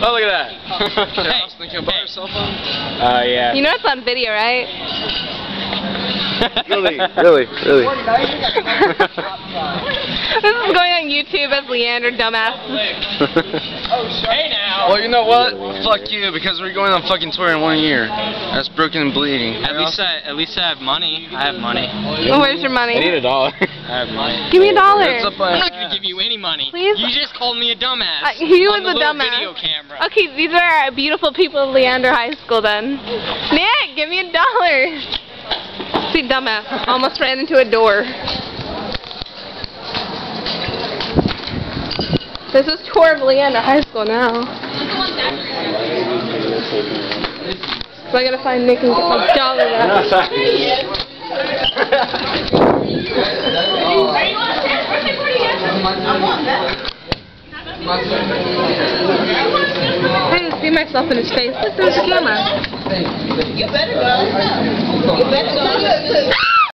Oh, look at that. Hey, Austin, can I borrow your cell phone? Yeah. You know it's on video, right? Really? This is going on YouTube as Leander Dumbass. Hey now. Well, you know what? Fuck you, because we're going on fucking tour in 1 year. That's broken and bleeding. At least I have money. I have money. Where's your money? I need $1. I have money. Give me $1. It's up I'm my not gonna give you any money. Please? You just called me a dumbass. He on was the a little dumbass. video camera. Okay, these are beautiful people of Leander High School then. Nick, give me $1. See, dumbass. Almost ran into a door. This is tour of Leander High School now. So I gotta find Nick and get my $1 back. I didn't see myself in his face. Look, there's the camera. You better go. You better go.